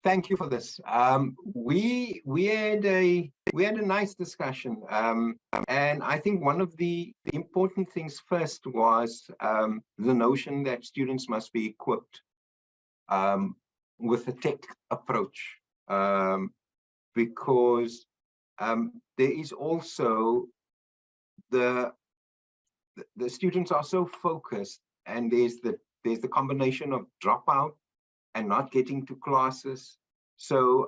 Thank you for this. We had a nice discussion, and I think one of the important things first was the notion that students must be equipped with a tech approach, because there is also the students are so focused, and there's the combination of dropout and not getting to classes. So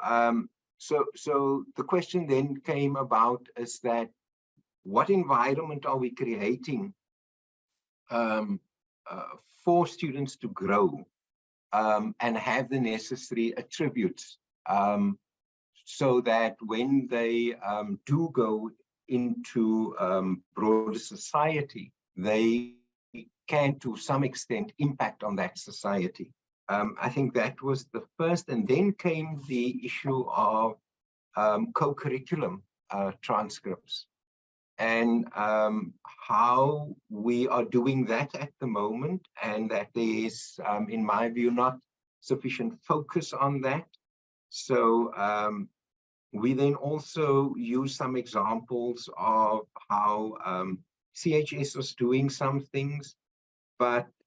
so the question then came about is that what environment are we creating for students to grow and have the necessary attributes, so that when they do go into broader society, they can to some extent impact on that society. I think that was the first, and then came the issue of co-curriculum transcripts, and how we are doing that at the moment, and that there is, in my view, not sufficient focus on that. So we then also use some examples of how CHS was doing some things,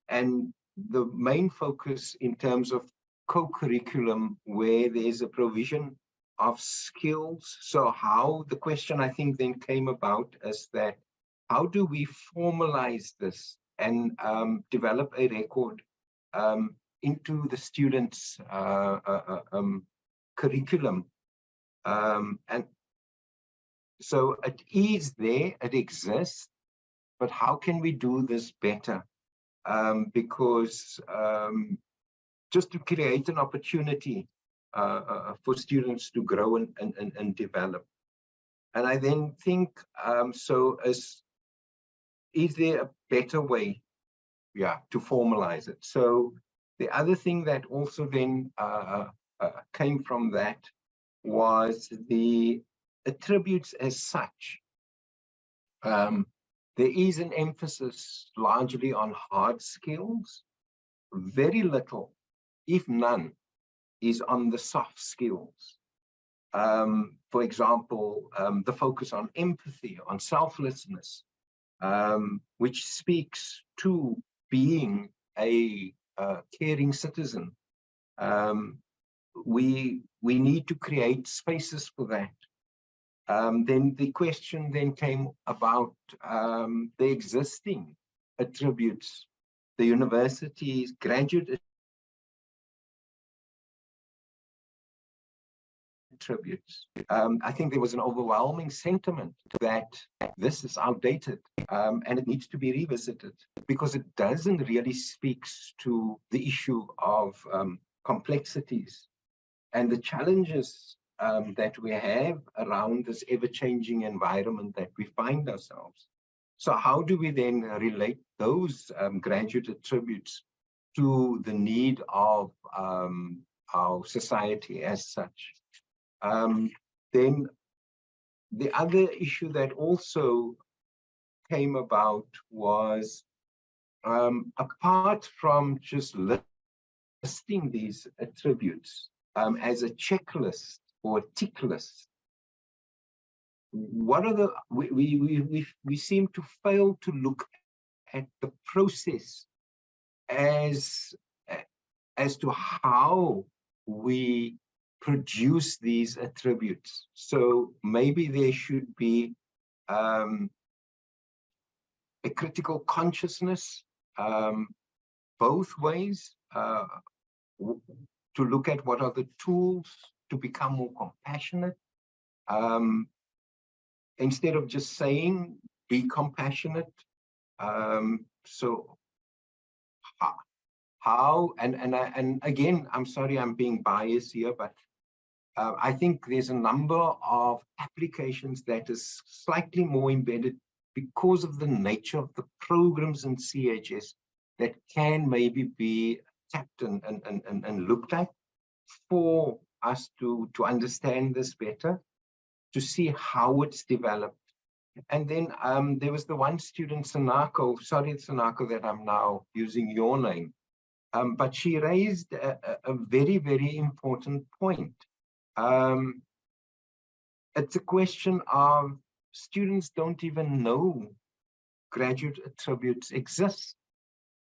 and the main focus in terms of co-curriculum, where there's a provision of skills. So how the question I think then came about is that how do we formalize this and develop a record into the students' curriculum? And so it is there, it exists, but how can we do this better? Because just to create an opportunity for students to grow and develop. And I then think, so is there a better way, to formalize it? So the other thing that also then came from that was the attributes as such. There is an emphasis largely on hard skills. Very little, if none, is on the soft skills. For example, the focus on empathy, on selflessness, which speaks to being a caring citizen. We need to create spaces for that. Then the question then came about the existing attributes, the university's graduate attributes. I think there was an overwhelming sentiment that this is outdated and it needs to be revisited, because it doesn't really speak to the issue of complexities and the challenges that we have around this ever-changing environment that we find ourselves. So how do we then relate those graduate attributes to the need of our society as such? Then the other issue that also came about was, apart from just listing these attributes as a checklist or a tick list, what are the, we seem to fail to look at the process as to how we produce these attributes. So maybe there should be a critical consciousness both ways, to look at what are the tools to become more compassionate, instead of just saying be compassionate. So how, and again, I'm sorry I'm being biased here, but I think there's a number of applications that is slightly more embedded because of the nature of the programs in CHS that can maybe be tapped and looked at for us to understand this better, to see how it's developed. And then there was the one student, Sanako, sorry Sanako that I'm now using your name, But she raised a very, very important point. It's a question of students don't even know graduate attributes exist.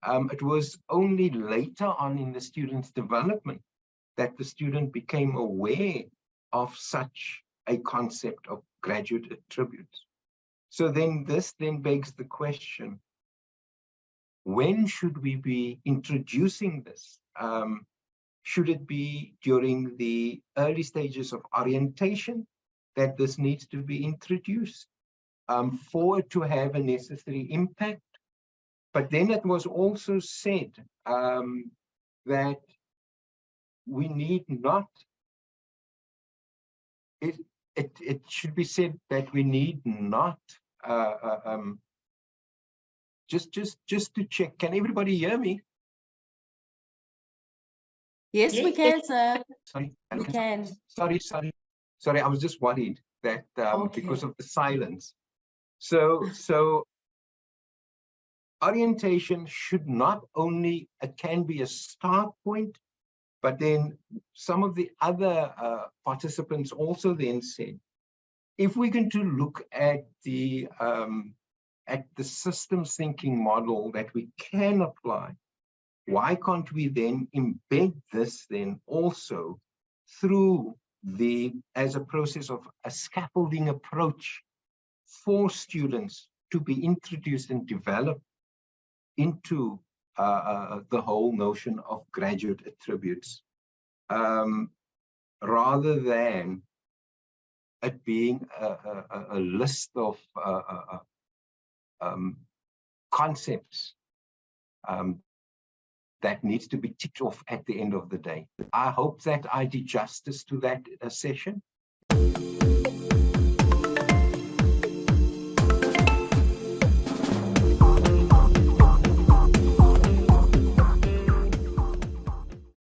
It was only later on in the student's development that the student became aware of such a concept of graduate attributes. So then this then begs the question, when should we be introducing this? Should it be during the early stages of orientation that this needs to be introduced for it to have a necessary impact? But then it was also said that we need not, it should be said that we need not, just to check, can everybody hear me? Yes, we can, sir. Sorry, we can. Sorry, I was just worried that Okay. because of the silence. So orientation should not only, it can be a start point, but then some of the other participants also then said, if we're going to look at the systems thinking model that we can apply, why can't we then embed this then also through as a process of a scaffolding approach for students to be introduced and developed into the whole notion of graduate attributes, rather than it being a list of concepts that needs to be ticked off at the end of the day. I hope that I did justice to that session.